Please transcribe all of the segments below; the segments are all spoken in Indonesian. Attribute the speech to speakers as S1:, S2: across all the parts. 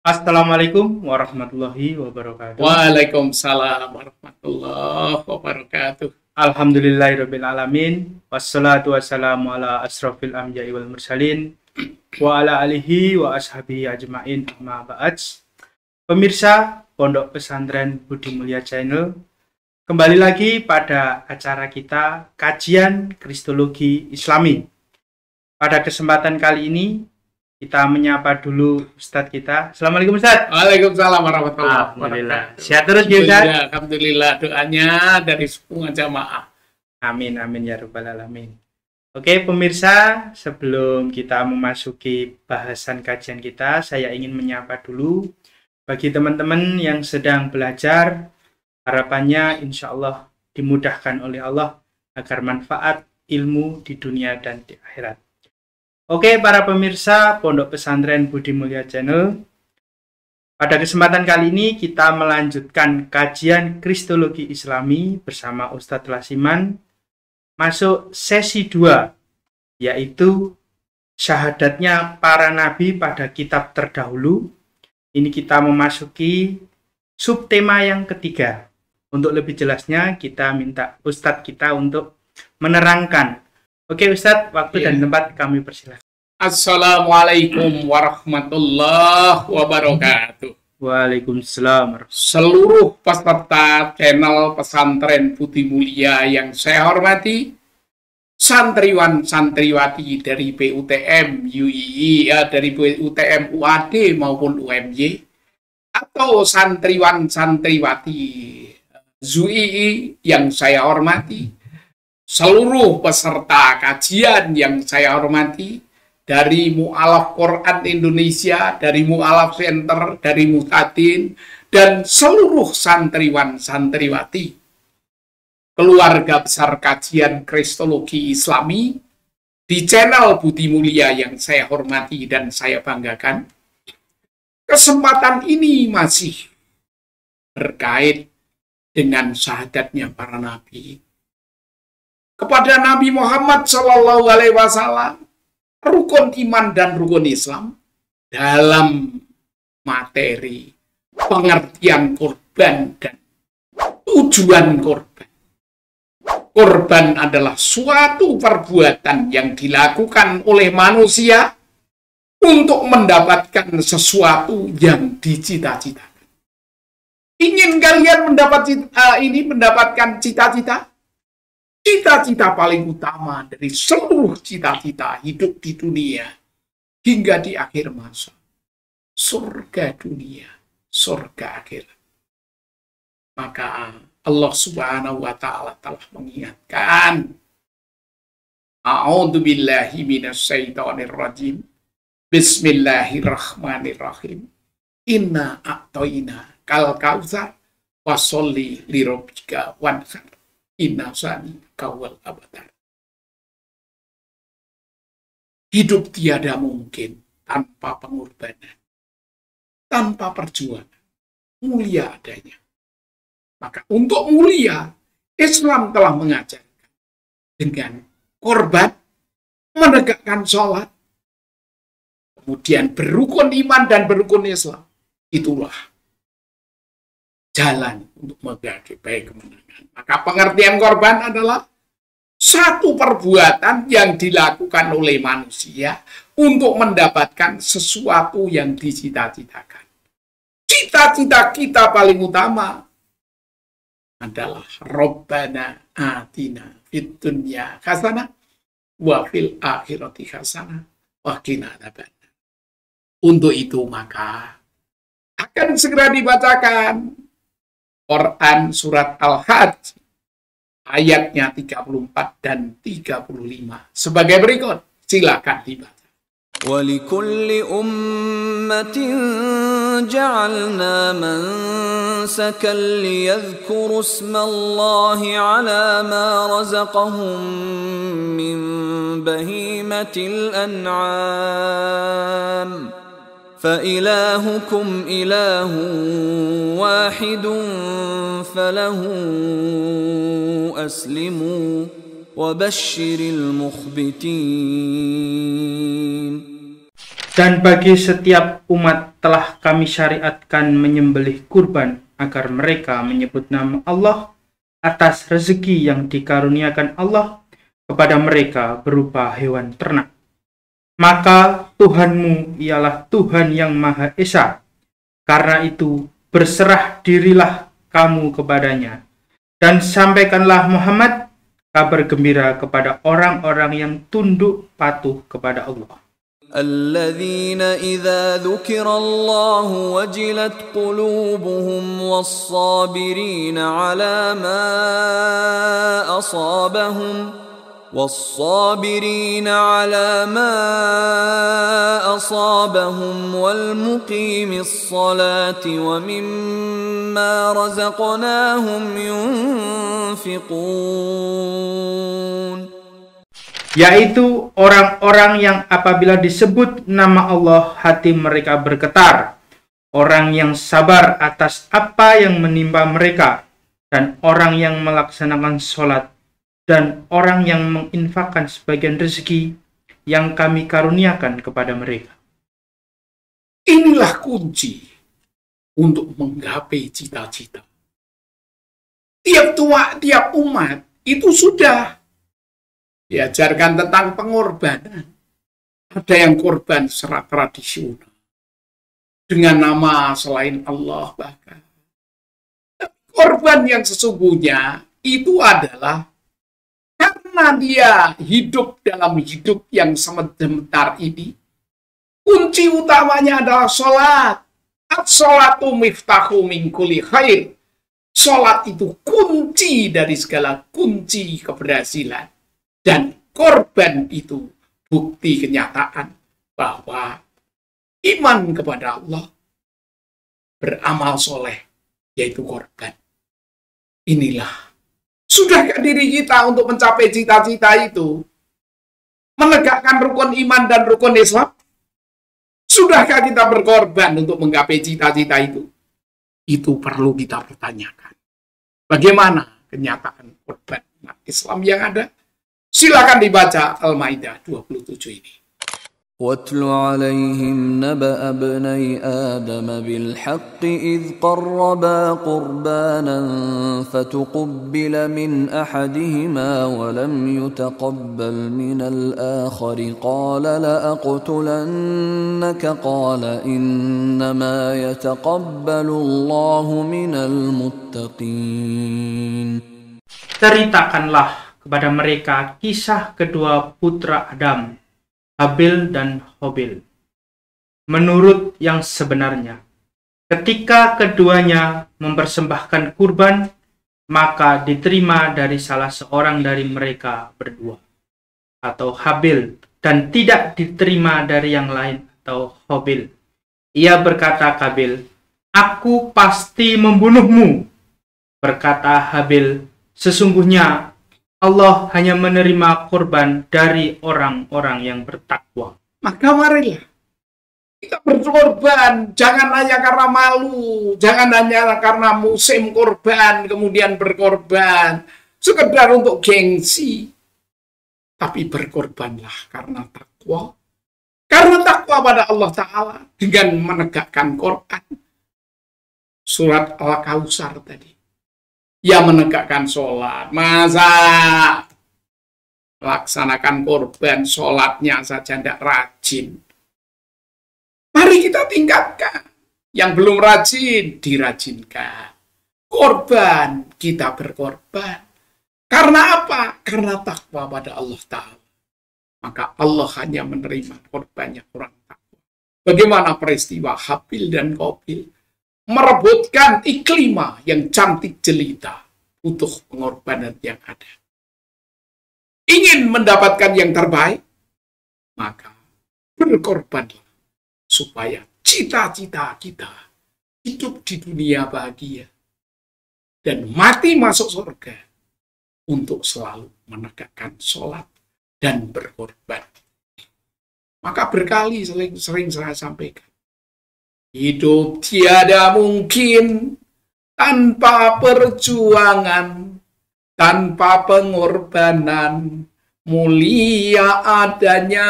S1: Assalamualaikum warahmatullahi wabarakatuh.
S2: Waalaikumsalam warahmatullahi wabarakatuh.
S1: Alhamdulillahirabbil alamin. Wassalatu wassalamu ala asrofil anbiya'i wal mursalin wa ala alihi wa ashabihi ajmain, amma ba'd. Pemirsa Pondok Pesantren Budi Mulia Channel, kembali lagi pada acara kita kajian Kristologi Islami. Pada kesempatan kali ini kita menyapa dulu Ustadz kita. Assalamualaikum Ustadz.
S2: Waalaikumsalam warahmatullahi
S1: Alhamdulillah.
S2: wabarakatuh.
S1: Sehat terus ya Ustadz.
S2: Alhamdulillah, doanya dari semua jamaah.
S1: Amin amin ya rabbal alamin. Oke pemirsa, sebelum kita memasuki bahasan kajian kita, saya ingin menyapa dulu bagi teman-teman yang sedang belajar. Harapannya insya Allah dimudahkan oleh Allah agar manfaat ilmu di dunia dan di akhirat. Oke para pemirsa Pondok Pesantren Budi Mulia Channel, pada kesempatan kali ini kita melanjutkan kajian Kristologi Islami bersama Ustadz Lasiman, masuk sesi 2, yaitu syahadatnya para nabi pada kitab terdahulu. Ini kita memasuki subtema yang ketiga. Untuk lebih jelasnya kita minta Ustadz kita untuk menerangkan. Oke Ustadz, waktu dan tempat kami persilahkan.
S2: Assalamualaikum warahmatullahi wabarakatuh.
S1: Waalaikumsalam.
S2: Seluruh peserta channel Pesantren Budi Mulia yang saya hormati, santriwan santriwati dari PUTM UII, dari PUTM UAD maupun UMY, atau santriwan santriwati ZUII yang saya hormati, seluruh peserta kajian yang saya hormati, dari Mu'alaf Quran Indonesia, dari Mu'alaf Center, dari Muhtadin, dan seluruh santriwan santriwati keluarga besar kajian Kristologi Islami di channel Budi Mulia yang saya hormati dan saya banggakan. Kesempatan ini masih berkait dengan syahadatnya para nabi. Kepada Nabi Muhammad Shallallahu Alaihi Wasallam, rukun iman dan rukun Islam dalam materi pengertian korban dan tujuan korban. Korban adalah suatu perbuatan yang dilakukan oleh manusia untuk mendapatkan sesuatu yang dicita-citakan. Ingin kalian mendapatkan cita-cita? Cita-cita paling utama dari seluruh cita-cita hidup di dunia hingga di akhir masa. Surga dunia, surga akhirat. Maka Allah Subhanahu wa Ta'ala telah mengingatkan, A'udzu billahi minasyaitonir rajim. Bismillahirrahmanirrahim. Inna a'toina kal kautsar washolli lirabbika wanhar. Inna sani kawal abatar. Hidup tiada mungkin tanpa pengorbanan, tanpa perjuangan, mulia adanya. Maka untuk mulia, Islam telah mengajarkan dengan korban, menegakkan sholat, kemudian berukun iman dan berukun Islam. Itulah jalan untuk menggapai kemenangan. Maka pengertian korban adalah satu perbuatan yang dilakukan oleh manusia untuk mendapatkan sesuatu yang dicita-citakan. Cita-cita kita paling utama adalah Rabbana atina fid dunya hasanah wa fil akhirati hasanah wa qina adzabannar. Untuk itu maka akan segera dibacakan Quran Surat Al-Hajj ayatnya 34 dan 35 sebagai berikut. Silakan dibaca.
S3: وَلِكُلِّ أُمَّةٍ جَعَلْنَا مَنسَكًا لِيَذْكُرُوا اسْمَ اللَّهِ عَلَى مَا رَزَقَهُم مِّن بَهِيمَةِ الْأَنْعَامِ فَإِلَٰهُكُمْ إِلَٰهٌ وَاحِدٌ فَلَهُ أَسْلِمُوا وَبَشِّرِ الْمُخْبِتِينَ.
S1: Dan bagi setiap umat telah kami syariatkan menyembelih kurban agar mereka menyebut nama Allah atas rezeki yang dikaruniakan Allah kepada mereka berupa hewan ternak. Maka Tuhanmu ialah Tuhan yang Maha Esa. Karena itu berserah dirilah kamu kepadanya. Dan sampaikanlah Muhammad kabar gembira kepada orang-orang yang tunduk patuh kepada Allah.
S3: الذين إذا ذكر الله وجلت قلوبهم والصابرين على ما أصابهم والمقيم الصلاة ومما رزقناهم ينفقون,
S1: yaitu orang-orang yang apabila disebut nama Allah hati mereka bergetar, orang yang sabar atas apa yang menimpa mereka, dan orang yang melaksanakan sholat, dan orang yang menginfakkan sebagian rezeki yang kami karuniakan kepada mereka.
S2: Inilah kunci untuk menggapai cita-cita. Tiap umat itu sudah diajarkan tentang pengorbanan. Ada yang korban secara tradisional dengan nama selain Allah bahkan. Korban yang sesungguhnya itu adalah karena dia hidup dalam hidup yang sebentar ini. Kunci utamanya adalah sholat. As-sholatu miftahu min kulli khair. Sholat itu kunci dari segala kunci keberhasilan. Dan korban itu bukti kenyataan bahwa iman kepada Allah, beramal soleh, yaitu korban. Inilah, sudahkah diri kita untuk mencapai cita-cita itu? Menegakkan rukun iman dan rukun Islam? Sudahkah kita berkorban untuk menggapai cita-cita itu? Itu perlu kita pertanyakan. Bagaimana kenyataan korban Islam yang ada? Silakan dibaca Al-Maidah 27 ini.
S3: واتل عليهم نبأ ابني آدم بالحق إذ قربا قربانا فتقبل من أحدهما ولم يتقبل من الآخر قال لأقتلنك قال إنما يتقبل الله من المتقين.
S1: Ceritakanlah kepada mereka kisah kedua putra Adam, Habil dan Qabil. Menurut yang sebenarnya, ketika keduanya mempersembahkan kurban, maka diterima dari salah seorang dari mereka berdua, atau Habil, dan tidak diterima dari yang lain, atau Qabil. Ia berkata Qabil, "Aku pasti membunuhmu." Berkata Habil, "Sesungguhnya Allah hanya menerima korban dari orang-orang yang bertakwa."
S2: Maka marilah kita berkorban, jangan hanya karena malu, jangan hanya karena musim korban kemudian berkorban sekedar untuk gengsi, tapi berkorbanlah karena takwa. Karena takwa pada Allah Ta'ala dengan menegakkan Quran. Surat Al-Kautsar tadi. Ya menegakkan sholat. Masa laksanakan korban, sholatnya saja tidak rajin. Mari kita tingkatkan. Yang belum rajin, dirajinkan. Korban, kita berkorban. Karena apa? Karena takwa pada Allah Ta'ala. Maka Allah hanya menerima korbannya orang takwa. Bagaimana peristiwa Habil dan Qabil? Merebutkan iklimah yang cantik jelita, butuh pengorbanan yang ada. Ingin mendapatkan yang terbaik, maka berkorbanlah supaya cita-cita kita hidup di dunia bahagia dan mati masuk surga untuk selalu menegakkan sholat dan berkorban. Maka berkali sering saya sampaikan, hidup tiada mungkin tanpa perjuangan, tanpa pengorbanan, mulia adanya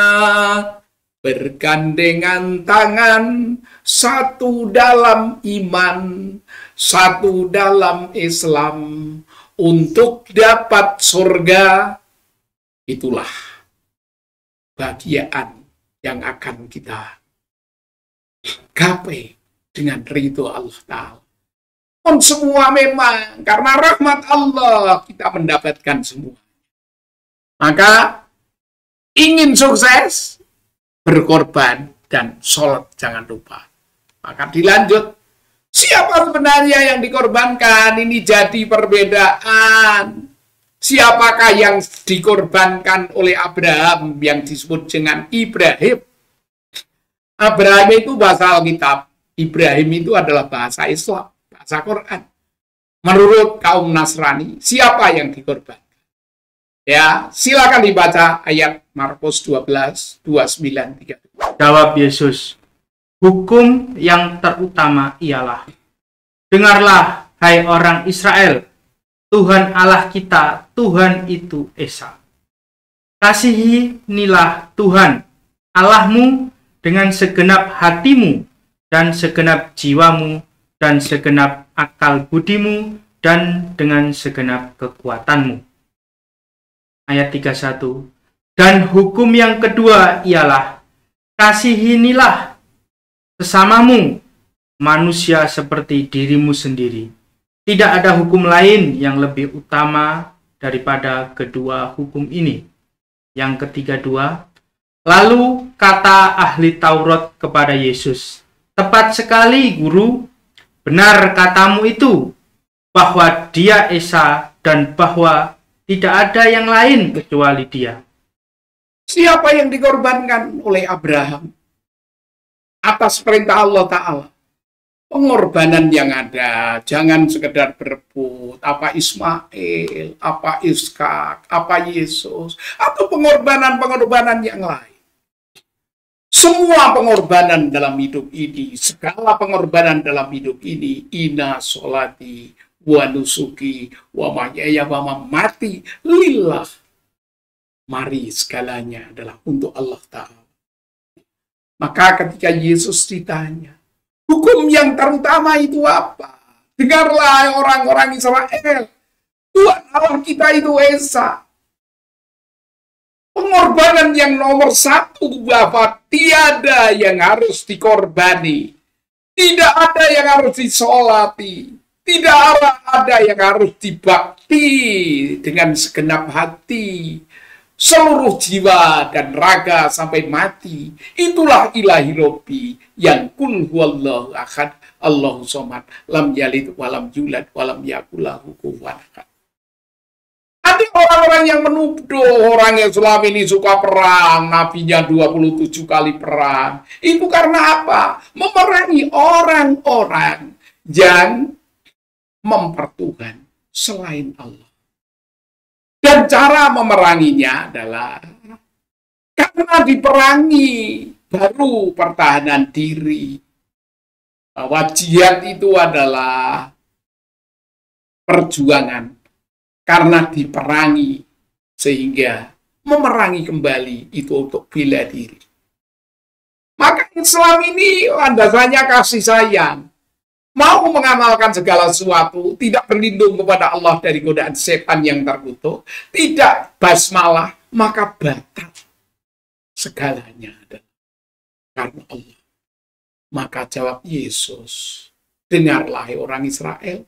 S2: bergandengan tangan, satu dalam iman, satu dalam Islam, untuk dapat surga. Itulah bahagiaan yang akan kita gapai dengan ridho Allah Ta'ala. Pun semua memang karena rahmat Allah kita mendapatkan semua. Maka ingin sukses, berkorban dan sholat jangan lupa. Maka dilanjut, siapa sebenarnya yang dikorbankan? Ini jadi perbedaan. Siapakah yang dikorbankan oleh Abraham yang disebut dengan Ibrahim? Abraham itu bahasa Alkitab, Ibrahim itu adalah bahasa Islam, bahasa Quran. Menurut kaum Nasrani, siapa yang dikorbankan? Ya, silakan dibaca ayat Markus 12, 29, 30.
S1: Jawab Yesus, hukum yang terutama ialah, dengarlah, hai orang Israel, Tuhan Allah kita, Tuhan itu Esa. Kasihinilah Tuhan Allahmu dengan segenap hatimu, dan segenap jiwamu, dan segenap akal budimu, dan dengan segenap kekuatanmu. Ayat 31. Dan hukum yang kedua ialah, kasihinilah sesamamu, manusia seperti dirimu sendiri. Tidak ada hukum lain yang lebih utama daripada kedua hukum ini. Yang ketiga dua, lalu kata ahli Taurat kepada Yesus, tepat sekali guru, benar katamu itu, bahwa dia Esa dan bahwa tidak ada yang lain kecuali dia.
S2: Siapa yang dikorbankan oleh Abraham atas perintah Allah Ta'ala? Pengorbanan yang ada, jangan sekedar berebut, apa Ismail, apa Iskak, apa Yesus, atau pengorbanan-pengorbanan yang lain. Semua pengorbanan dalam hidup ini, segala pengorbanan dalam hidup ini, inna sholati, wa nusuki, wa mahyaya, wa mamati, lillah. Mari segalanya adalah untuk Allah Ta'ala. Maka ketika Yesus ditanya, hukum yang terutama itu apa? Dengarlah orang-orang Israel, Tuhan Allah kita itu Esa. Pengorbanan yang nomor satu, bahwa tiada yang harus dikorbani. Tidak ada yang harus disolati. Tidak ada yang harus dibakti dengan segenap hati. Seluruh jiwa dan raga sampai mati. Itulah ilahi Robbi yang kul huwallahu ahad, Allahu somad, lam yalid walam yulad walam yakul lahu kufuwan ahad. Ada orang-orang yang menuduh orang yang selama ini suka perang, nabinya 27 kali perang. Itu karena apa? Memerangi orang-orang yang mempertuhan selain Allah. Dan cara memeranginya adalah karena diperangi baru pertahanan diri. Bahwa jihad itu adalah perjuangan karena diperangi sehingga memerangi kembali itu untuk bela diri. Maka Islam ini landasannya kasih sayang. Mau mengamalkan segala sesuatu, tidak berlindung kepada Allah dari godaan setan yang terkutuk, tidak basmalah, maka batal. Segalanya adalah karena Allah. Maka jawab Yesus, dengarlah orang Israel,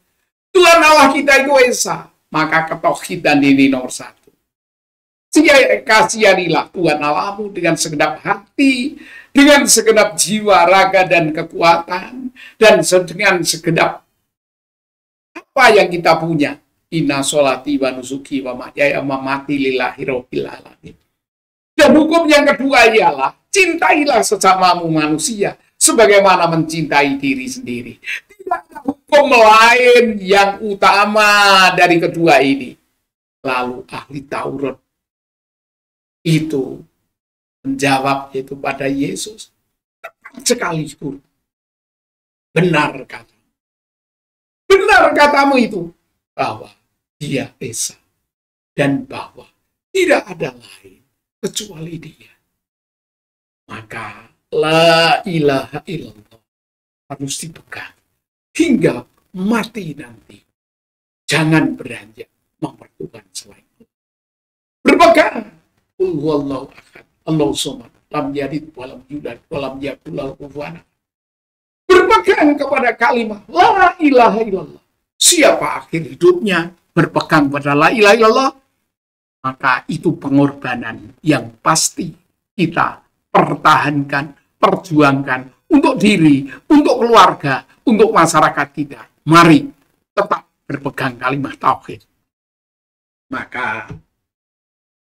S2: Tuhan Allah kita itu Esa. Maka ketauhidan ini nomor satu. Kasihanilah Tuhan Allahmu dengan segenap hati, dengan segenap jiwa, raga, dan kekuatan, dan dengan segenap apa yang kita punya. Inna sholati wa nusuki wa mahyaya wa mamati lillahi rabbil alamin. Dan hukum yang kedua ialah, cintailah sesamamu manusia sebagaimana mencintai diri sendiri. Tidak ada hukum lain yang utama dari kedua ini. Lalu ahli Taurat itu menjawab itu pada Yesus, tepat sekali guru. Benar katamu. Benar katamu itu, bahwa dia Esa, dan bahwa tidak ada lain kecuali dia. maka la ilaha illallah harus dipegang hingga mati nanti. Jangan beranjak mempertukan selain Allah. Berpegang. Qul huwallahu ahad, Allahu samad, lam yalid walam yulad walam yakul lahu kufuwan ahad. Berpegang kepada kalimat la ilaha illallah. Siapa akhir hidupnya berpegang pada la ilaha illallah, maka itu pengorbanan yang pasti kita pertahankan, perjuangkan untuk diri, untuk keluarga, untuk masyarakat kita. Mari tetap berpegang kalimat tauhid. Maka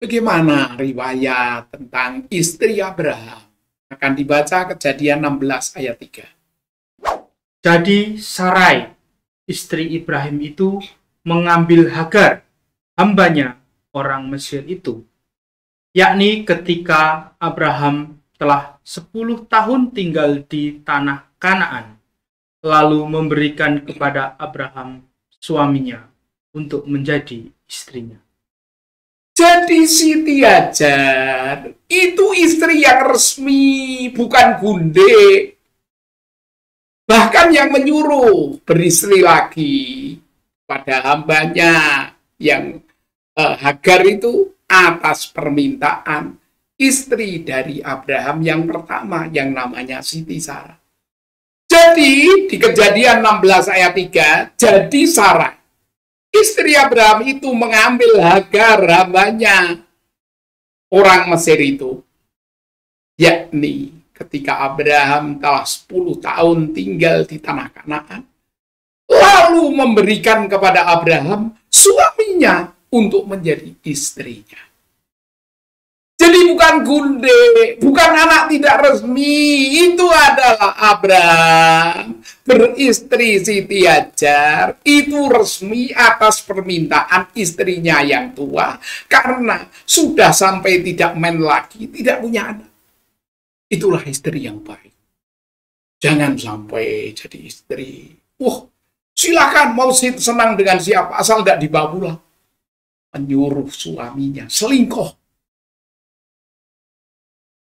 S2: bagaimana riwayat tentang istri Abraham? Akan dibaca Kejadian 16 ayat 3.
S1: Jadi Sarai, istri Ibrahim itu mengambil Hagar, hambanya orang Mesir itu, yakni ketika Abraham telah 10 tahun tinggal di tanah Kanaan, lalu memberikan kepada Abraham suaminya untuk menjadi istrinya.
S2: Jadi Siti Hajar itu istri yang resmi, bukan gunde. Bahkan yang menyuruh beristri lagi pada hambanya yang Hagar itu atas permintaan istri dari Abraham yang pertama yang namanya Siti Sarah. Jadi di Kejadian 16 ayat 3, jadi Sarah istri Abraham itu mengambil Hagar hambanya orang Mesir itu, yakni ketika Abraham telah 10 tahun tinggal di tanah Kanaan, lalu memberikan kepada Abraham suaminya untuk menjadi istrinya. Jadi bukan gunde, bukan anak tidak resmi, itu adalah Abraham beristri Siti Hajar, itu resmi atas permintaan istrinya yang tua, karena sudah sampai tidak men lagi, tidak punya anak. Itulah istri yang baik. Jangan sampai jadi istri, silakan mau senang dengan siapa, asal tidak dibawa pulang. Menyuruh suaminya selingkuh,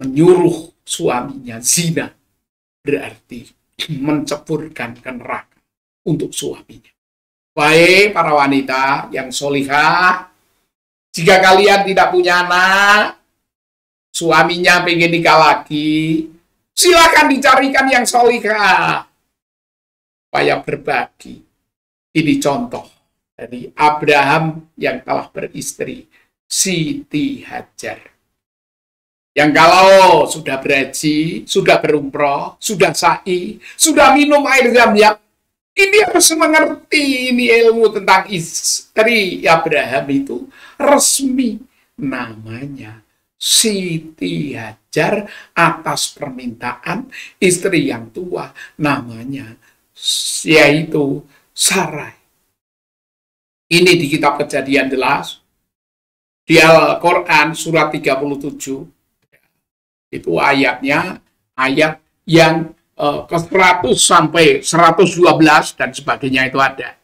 S2: menyuruh suaminya zina, berarti menceburkan ke neraka untuk suaminya. Baik para wanita yang solihah, jika kalian tidak punya anak, suaminya pengen nikah lagi, silakan dicarikan yang solihah supaya berbagi. Ini contoh dari Abraham yang telah beristri Siti Hajar. Yang kalau sudah berhaji, sudah berumroh, sudah sa'i, sudah minum air zam-zam, ini harus mengerti ini ilmu tentang istri Abraham itu resmi. Namanya Siti Hajar atas permintaan istri yang tua, namanya yaitu Sarai. Ini di kitab Kejadian jelas, di Al-Quran surat 37, itu ayatnya, ayat yang ke 100 sampai 112 dan sebagainya itu ada.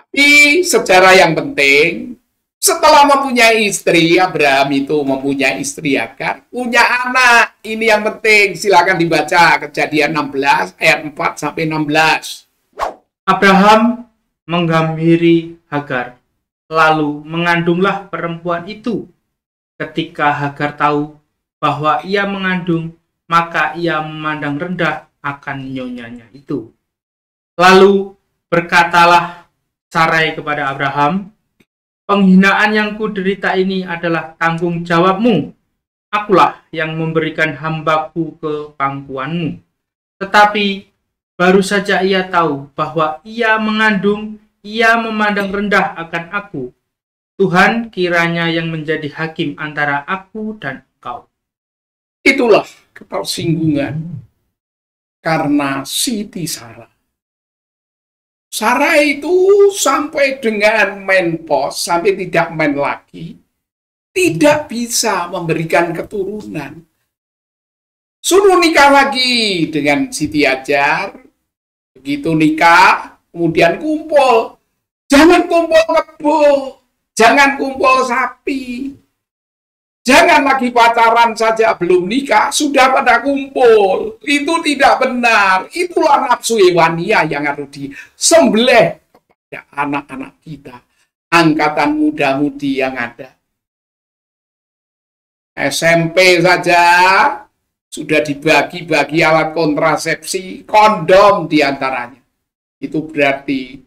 S2: Tapi sejarah yang penting, setelah mempunyai istri, Abraham itu mempunyai istri Hagar, punya anak. Ini yang penting, silakan dibaca Kejadian 16 ayat 4 sampai 16.
S1: Abraham menggambiri Hagar, lalu mengandunglah perempuan itu. Ketika Hagar tahu bahwa ia mengandung, maka ia memandang rendah akan nyonyanya itu. Lalu berkatalah Sarai kepada Abraham, "Penghinaan yang kuderita ini adalah tanggung jawabmu. Akulah yang memberikan hambaku ke pangkuanmu." Tetapi baru saja ia tahu bahwa ia mengandung, ia memandang rendah akan aku. Tuhan kiranya yang menjadi hakim antara aku dan engkau.
S2: Itulah ketersinggungan karena Siti Sarah. Sarah itu sampai dengan menopause, sampai tidak men lagi, tidak bisa memberikan keturunan. Suruh nikah lagi dengan Siti Hajar. Begitu nikah, kemudian kumpul. Jangan kumpul kebo, jangan kumpul sapi. Jangan lagi pacaran saja belum nikah, sudah pada kumpul. Itu tidak benar. Itulah nafsu hewania yang harus disembelih kepada anak-anak kita. Angkatan muda-mudi yang ada. SMP saja sudah dibagi-bagi alat kontrasepsi, kondom diantaranya. Itu berarti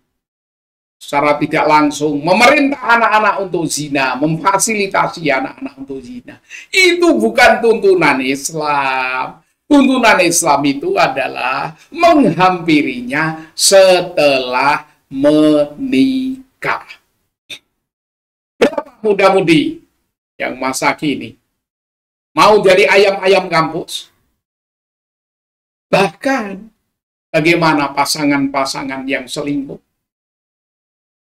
S2: secara tidak langsung memerintah anak-anak untuk zina, memfasilitasi anak-anak untuk zina. Itu bukan tuntunan Islam. Tuntunan Islam itu adalah menghampirinya setelah menikah. Berapa muda-mudi yang masa kini mau jadi ayam-ayam kampus? Bahkan bagaimana pasangan-pasangan yang selingkuh?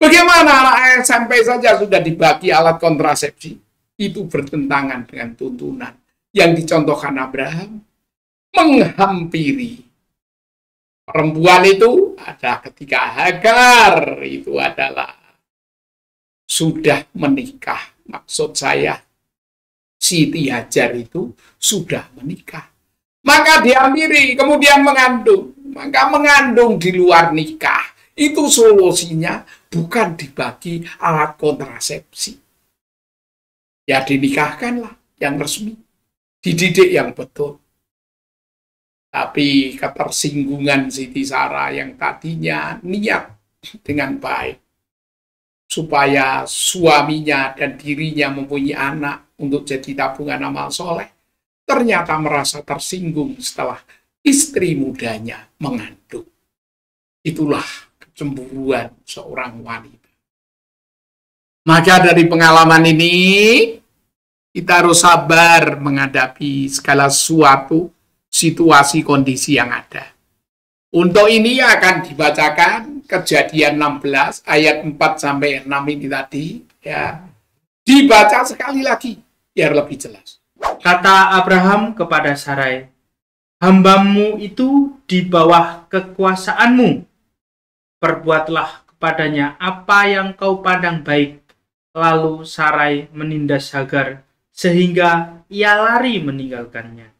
S2: Bagaimana anak SMP saja sudah dibagi alat kontrasepsi? Itu bertentangan dengan tuntunan yang dicontohkan Abraham. Menghampiri perempuan itu ada ketika Hagar itu adalah sudah menikah. Maksud saya, Siti Hajar itu sudah menikah. Maka dihampiri, kemudian mengandung. Maka mengandung di luar nikah. Itu solusinya bukan dibagi alat kontrasepsi. Ya dinikahkanlah yang resmi. Dididik yang betul. Tapi ketersinggungan Siti Sarah yang tadinya niat dengan baik. Supaya suaminya dan dirinya mempunyai anak untuk jadi tabungan amal soleh. Ternyata merasa tersinggung setelah istri mudanya mengandung. Itulah kecemburuan seorang wanita. Maka dari pengalaman ini, kita harus sabar menghadapi segala sesuatu situasi kondisi yang ada. Untuk ini akan dibacakan Kejadian 16 ayat 4 sampai 6 ini tadi, ya. Dibaca sekali lagi biar lebih jelas.
S1: Kata Abraham kepada Sarai, "Hambamu itu di bawah kekuasaanmu. Perbuatlah kepadanya apa yang kau pandang baik." Lalu Sarai menindas Hagar sehingga ia lari meninggalkannya.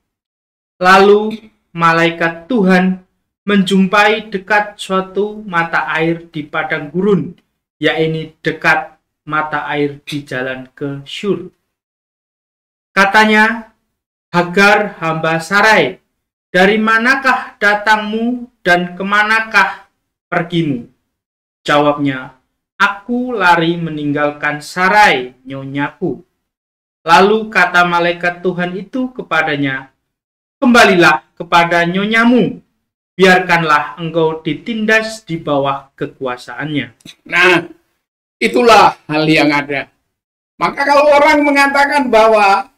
S1: Lalu malaikat Tuhan menjumpai dekat suatu mata air di padang gurun, yaitu dekat mata air di jalan ke Syur. Katanya, "Hagar hamba Sarai, dari manakah datangmu dan kemanakah pergimu?" Jawabnya, "Aku lari meninggalkan Sarai, nyonyaku." Lalu kata malaikat Tuhan itu kepadanya, "Kembalilah kepada nyonyamu, biarkanlah engkau ditindas di bawah kekuasaannya."
S2: Nah, itulah hal yang ada. Maka kalau orang mengatakan bahwa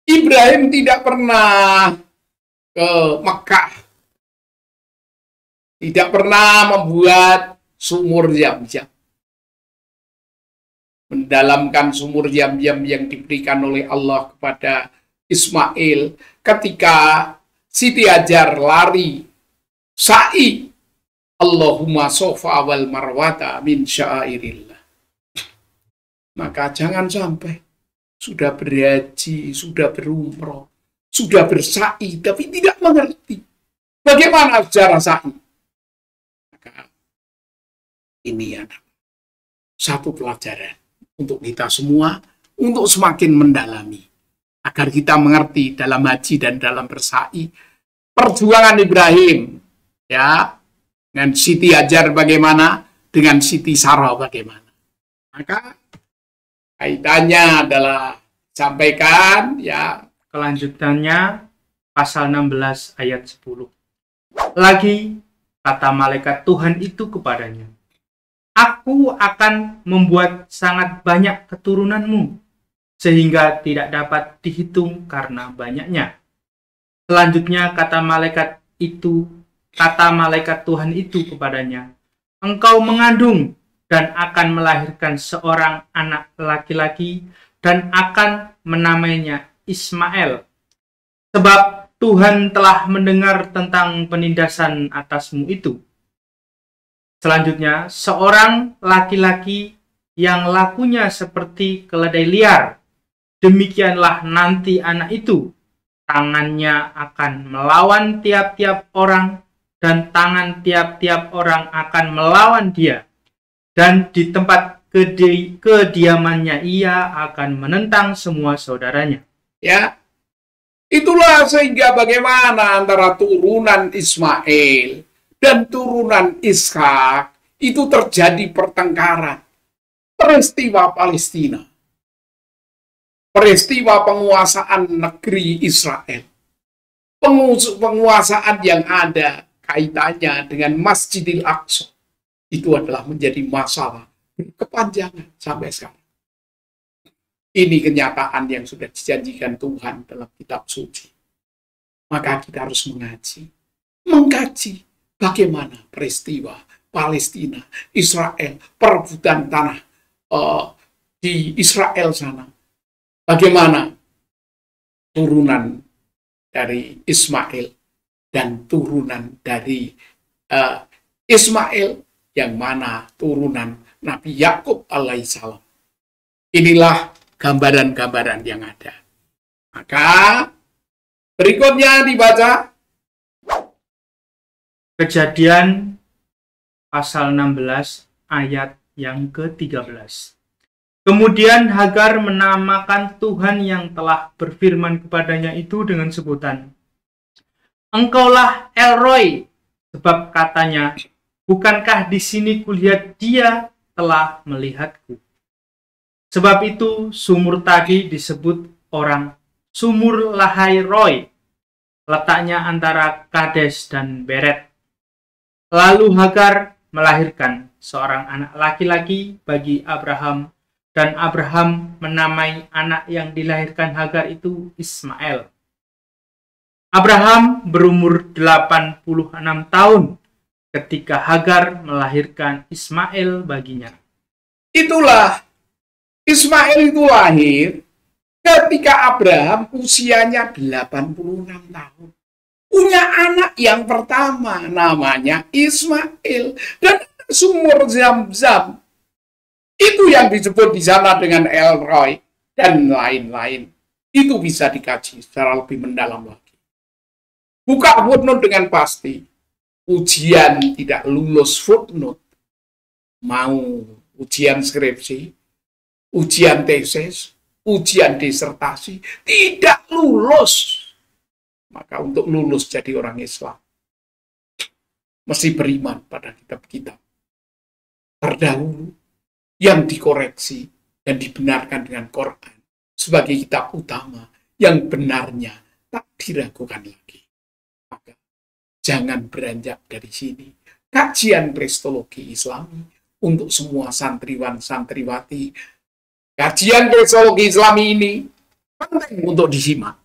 S2: Ibrahim tidak pernah ke Mekah, tidak pernah membuat sumur Zam-Zam, mendalamkan sumur Zam-Zam yang diberikan oleh Allah kepada Ismail ketika Siti Hajar lari sa'i Allahumma sofa wal marwata min syairillah. Maka jangan sampai sudah berhaji, sudah berumroh, sudah bersa'i, tapi tidak mengerti bagaimana sejarah sa'i. Maka ini adalah satu pelajaran untuk kita semua, untuk semakin mendalami, agar kita mengerti dalam haji dan dalam bersa'i, perjuangan Ibrahim, ya, dengan Siti Hajar bagaimana, dengan Siti Sarah bagaimana. Maka kaitannya adalah sampaikan, ya.
S1: Kelanjutannya pasal 16 ayat 10. Lagi kata malaikat Tuhan itu kepadanya, "Aku akan membuat sangat banyak keturunanmu, sehingga tidak dapat dihitung karena banyaknya." Selanjutnya kata malaikat Tuhan itu kepadanya, "Engkau mengandung dan akan melahirkan seorang anak laki-laki dan akan menamainya Ismail. Sebab Tuhan telah mendengar tentang penindasan atasmu itu." Selanjutnya, seorang laki-laki yang lakunya seperti keledai liar demikianlah nanti anak itu tangannya akan melawan tiap-tiap orang, dan tangan tiap-tiap orang akan melawan dia, dan di tempat kediamannya ia akan menentang semua saudaranya.
S2: Ya, itulah sehingga bagaimana antara turunan Ismail dan turunan Ishak itu terjadi pertengkaran. Peristiwa Palestina, peristiwa penguasaan negeri Israel, penguasaan yang ada kaitannya dengan Masjidil Aqsa, itu adalah menjadi masalah berkepanjangan sampai sekarang. Ini kenyataan yang sudah dijanjikan Tuhan dalam kitab suci. Maka kita harus mengkaji bagaimana peristiwa Palestina, Israel, perebutan tanah di Israel sana. Bagaimana turunan dari Ismail dan turunan dari Ismail yang mana turunan Nabi Yakub alaihissalam. Inilah gambaran-gambaran yang ada. Maka berikutnya dibaca
S1: Kejadian pasal 16 ayat yang ke-13. Kemudian Hagar menamakan Tuhan yang telah berfirman kepadanya itu dengan sebutan, "Engkaulah El Roi," sebab katanya, "Bukankah di sini kulihat dia telah melihatku?" Sebab itu sumur tadi disebut orang Sumur Lahai Roi, letaknya antara Kades dan Beret. Lalu Hagar melahirkan seorang anak laki-laki bagi Abraham, dan Abraham menamai anak yang dilahirkan Hagar itu Ismail. Abraham berumur 86 tahun ketika Hagar melahirkan Ismail baginya.
S2: Itulah, Ismail itu lahir ketika Abraham usianya 86 tahun. Punya anak yang pertama namanya Ismail, dan sumur Zam-Zam. Itu yang disebut di sana dengan El Roi dan lain-lain. Itu bisa dikaji secara lebih mendalam lagi. Buka footnote dengan pasti. Ujian tidak lulus footnote. Mau ujian skripsi, ujian tesis, ujian disertasi, tidak lulus. Maka untuk lulus jadi orang Islam, mesti beriman pada kitab-kitab terdahulu yang dikoreksi dan dibenarkan dengan Quran sebagai kitab utama yang benarnya tak diragukan lagi. Maka jangan beranjak dari sini. Kajian Kristologi Islami untuk semua santriwan-santriwati. Kajian Kristologi Islami ini penting untuk disimak.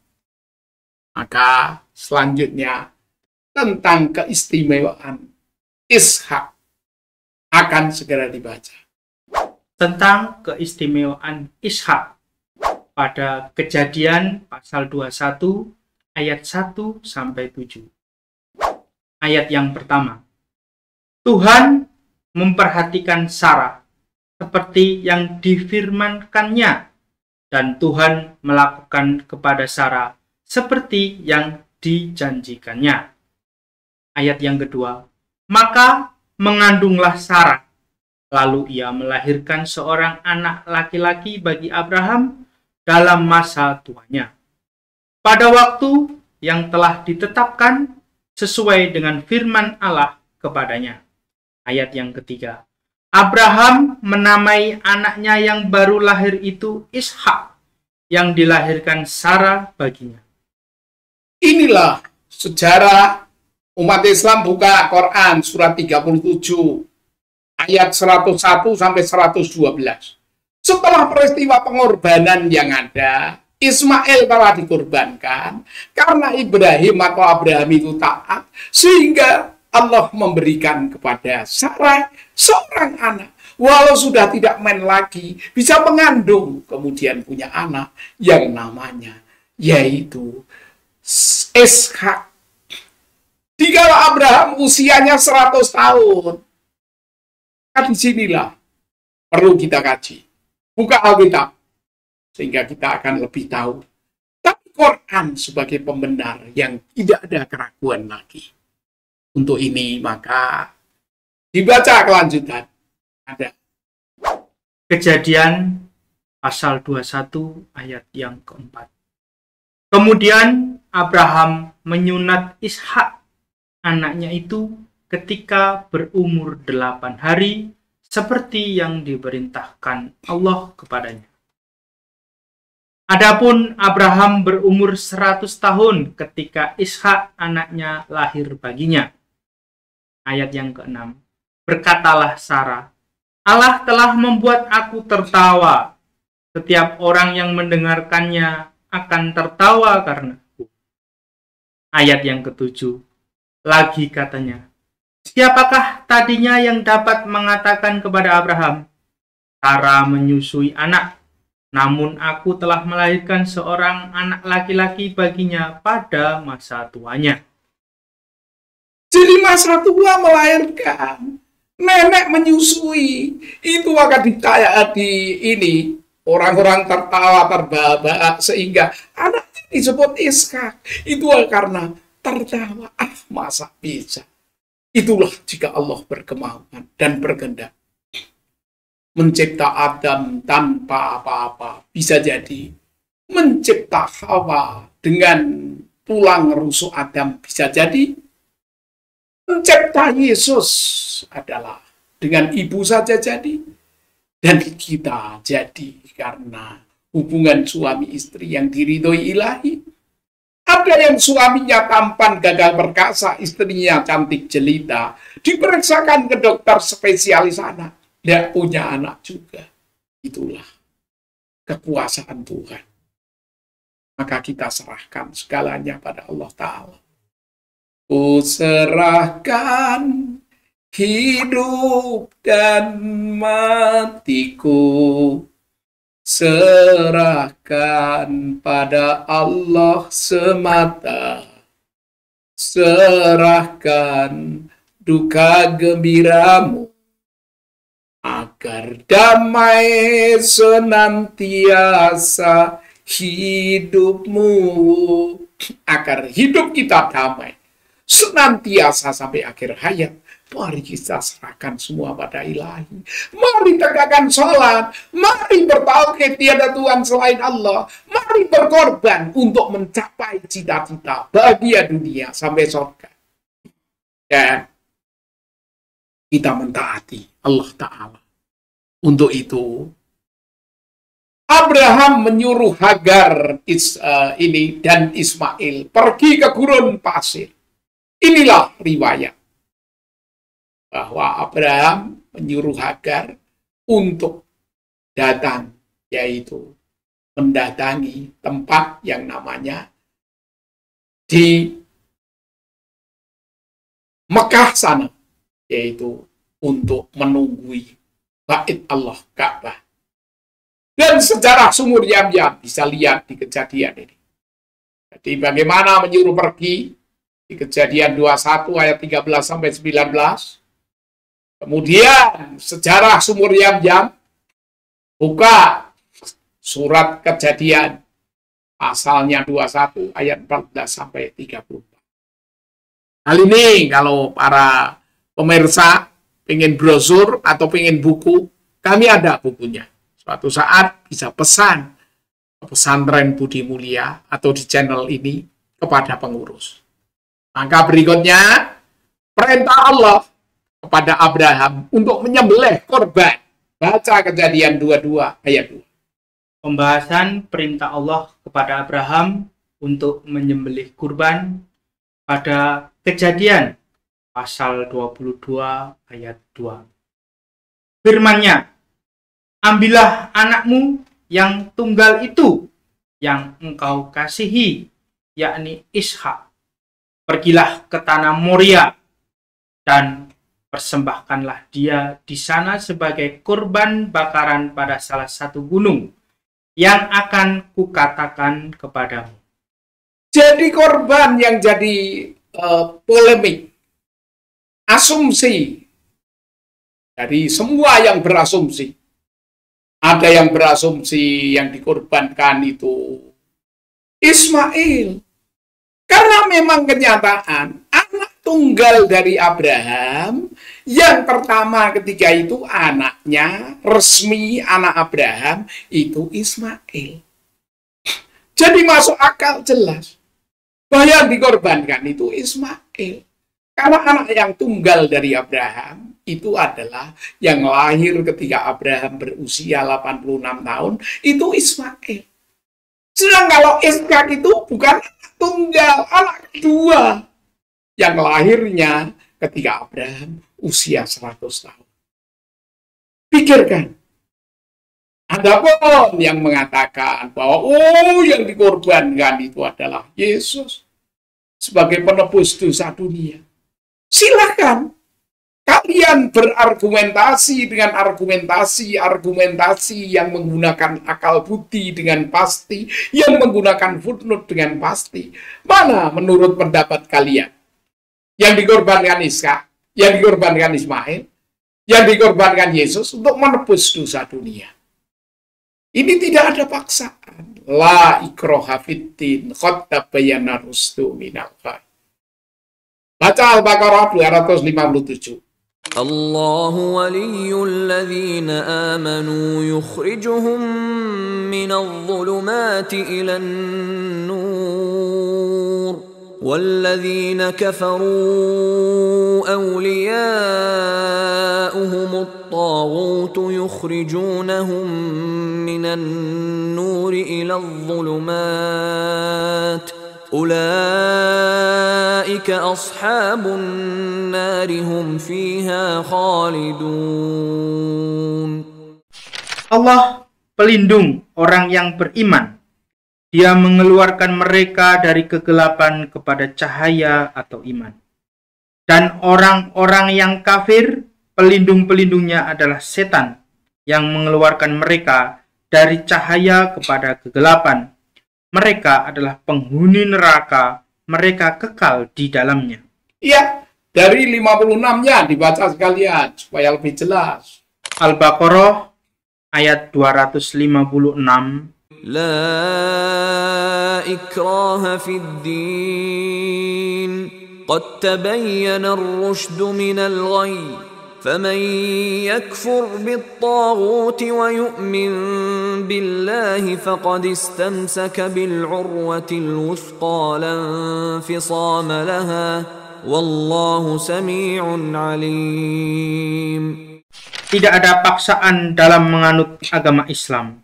S2: Maka selanjutnya tentang keistimewaan Ishak akan segera dibaca.
S1: Tentang keistimewaan Ishak pada Kejadian pasal 21 ayat 1 sampai 7. Ayat yang pertama. Tuhan memperhatikan Sarah seperti yang difirmankannya, dan Tuhan melakukan kepada Sarah seperti yang dijanjikannya. Ayat yang kedua. Maka mengandunglah Sarah, lalu ia melahirkan seorang anak laki-laki bagi Abraham dalam masa tuanya, pada waktu yang telah ditetapkan sesuai dengan firman Allah kepadanya. Ayat yang ketiga. Abraham menamai anaknya yang baru lahir itu Ishak, yang dilahirkan Sarah baginya.
S2: Inilah sejarah umat Islam. Buka Quran surat 37 ayat 101 sampai 112. Setelah peristiwa pengorbanan yang ada, Ismail telah dikorbankan karena Ibrahim atau Abraham itu taat, sehingga Allah memberikan kepada Sarah seorang anak. Walau sudah tidak main lagi, bisa mengandung, kemudian punya anak yang namanya yaitu Ishak. Dikala Abraham usianya 100 tahun. Disinilah perlu kita kaji. Buka Alkitab. sehingga kita akan lebih tahu. Tapi Quran sebagai pembenar yang tidak ada keraguan lagi. Untuk ini maka dibaca kelanjutan. Ada
S1: Kejadian pasal 21 ayat yang keempat. Kemudian Abraham menyunat Ishak, anaknya itu, ketika berumur 8 hari, seperti yang diperintahkan Allah kepadanya. Adapun Abraham berumur 100 tahun ketika Ishak anaknya lahir baginya. Ayat yang ke-6. Berkatalah Sarah, Allah telah membuat aku tertawa. Setiap orang yang mendengarkannya akan tertawa karena aku. Ayat yang ke-7. Lagi katanya, siapakah tadinya yang dapat mengatakan kepada Abraham, Sarah menyusui anak, namun aku telah melahirkan seorang anak laki-laki baginya pada masa tuanya.
S2: Jadi masa tua melahirkan, nenek menyusui, itu akan ditanya di ini. Orang-orang tertawa terbahak-bahak sehingga anaknya disebut Ishak. Itu karena tertawa, masa bisa. Itulah jika Allah berkemauan dan berkehendak. Mencipta Adam tanpa apa-apa bisa jadi. Mencipta Hawa dengan tulang rusuk Adam bisa jadi. Mencipta Yesus adalah dengan ibu saja jadi. Dan kita jadi karena hubungan suami istri yang diridhoi ilahi. Ada yang suaminya tampan gagal perkasa, istrinya cantik jelita. Diperiksakan ke dokter spesialis anak. Tidak punya anak juga. Itulah kekuasaan Tuhan. Maka kita serahkan segalanya pada Allah Ta'ala. Ku serahkan hidup dan matiku. Serahkan pada Allah semata. Serahkan duka gembiramu. Agar damai senantiasa hidupmu. Agar hidup kita damai senantiasa sampai akhir hayat. Mari kita serahkan semua pada ilahi. Mari tegakkan sholat. Mari bertauhid tiada Tuhan selain Allah. Mari berkorban untuk mencapai cita-cita bahagia dunia sampai surga. Dan kita mentaati Allah Ta'ala. Untuk itu, Abraham menyuruh Hagar ini dan Ismail pergi ke gurun pasir. Inilah riwayat bahwa Abraham menyuruh Hagar untuk datang, yaitu mendatangi tempat yang namanya di Mekah sana, yaitu untuk menunggui bait Allah Ka'bah. Dan sejarah sumur Yam-Yam bisa lihat di kejadian ini. Jadi bagaimana menyuruh pergi di kejadian 21 ayat 13 sampai 19. Kemudian sejarah sumur Yam-Yam, buka surat Kejadian pasalnya 21 ayat 14 sampai 34. Hal ini kalau para pemirsa pengen brosur atau pengen buku, kami ada bukunya. Suatu saat bisa pesan ke pesantren Budi Mulia atau di channel ini kepada pengurus. Maka berikutnya perintah Allah kepada Abraham untuk menyembelih korban. Baca Kejadian 22 ayat 2.
S1: Pembahasan perintah Allah kepada Abraham untuk menyembelih kurban pada Kejadian pasal 22 ayat 2. Firman-Nya, ambillah anakmu yang tunggal itu yang engkau kasihi, yakni Ishak. Pergilah ke tanah Moria dan persembahkanlah dia di sana sebagai kurban bakaran pada salah satu gunung yang akan kukatakan kepadamu.
S2: Jadi korban yang jadi polemik, asumsi dari semua yang berasumsi Ada yang berasumsi yang dikorbankan itu Ismail. Karena memang kenyataan anak tunggal dari Abraham yang pertama ketika itu anaknya resmi anak Abraham itu Ismail. Jadi masuk akal jelas bahwa yang dikorbankan itu Ismail. Karena anak yang tunggal dari Abraham itu adalah yang lahir ketika Abraham berusia 86 tahun, itu Ismail. Sedang kalau Ishak itu bukan anak tunggal, anak kedua. Yang lahirnya ketika Abraham usia 100 tahun. Pikirkan. Ada pun yang mengatakan bahwa yang dikorbankan itu adalah Yesus sebagai penebus dosa dunia. Silakan kalian berargumentasi dengan argumentasi yang menggunakan akal budi dengan pasti, yang menggunakan footnote dengan pasti. Mana menurut pendapat kalian? Yang dikorbankan Ishak, yang dikorbankan Ismail, yang dikorbankan Yesus untuk menebus dosa dunia. Ini tidak ada paksaan. La ikraha fiddin, qad tabayyana rusdu minal ghayy. Baca Al-Baqarah 257.
S3: Allahu waliyyul ladzina amanu yukhrijuhum minadh dhulumati ilan nur walladzina kafaru awliya'uhumut taghutu yukhrijunahum minan nuri iladh dhulumat Ulaika ashabun nari hum fiha khalidun.
S1: Allah pelindung orang yang beriman. Dia mengeluarkan mereka dari kegelapan kepada cahaya atau iman. Dan orang-orang yang kafir, pelindung-pelindungnya adalah setan yang mengeluarkan mereka dari cahaya kepada kegelapan. Mereka adalah penghuni neraka, mereka kekal di dalamnya.
S2: Iya, dari 56-nya dibaca sekalian supaya lebih jelas.
S1: Al-Baqarah ayat 256.
S3: La ikraha fid din, qad tabayyana ar-rushdu minal ghayy. فمن يكفر بالطاغوت ويؤمن بالله فقد استمسك بالعروة الوثقى لا انفصام لها والله سميع عليم.
S1: Tidak ada paksaan dalam menganut agama Islam.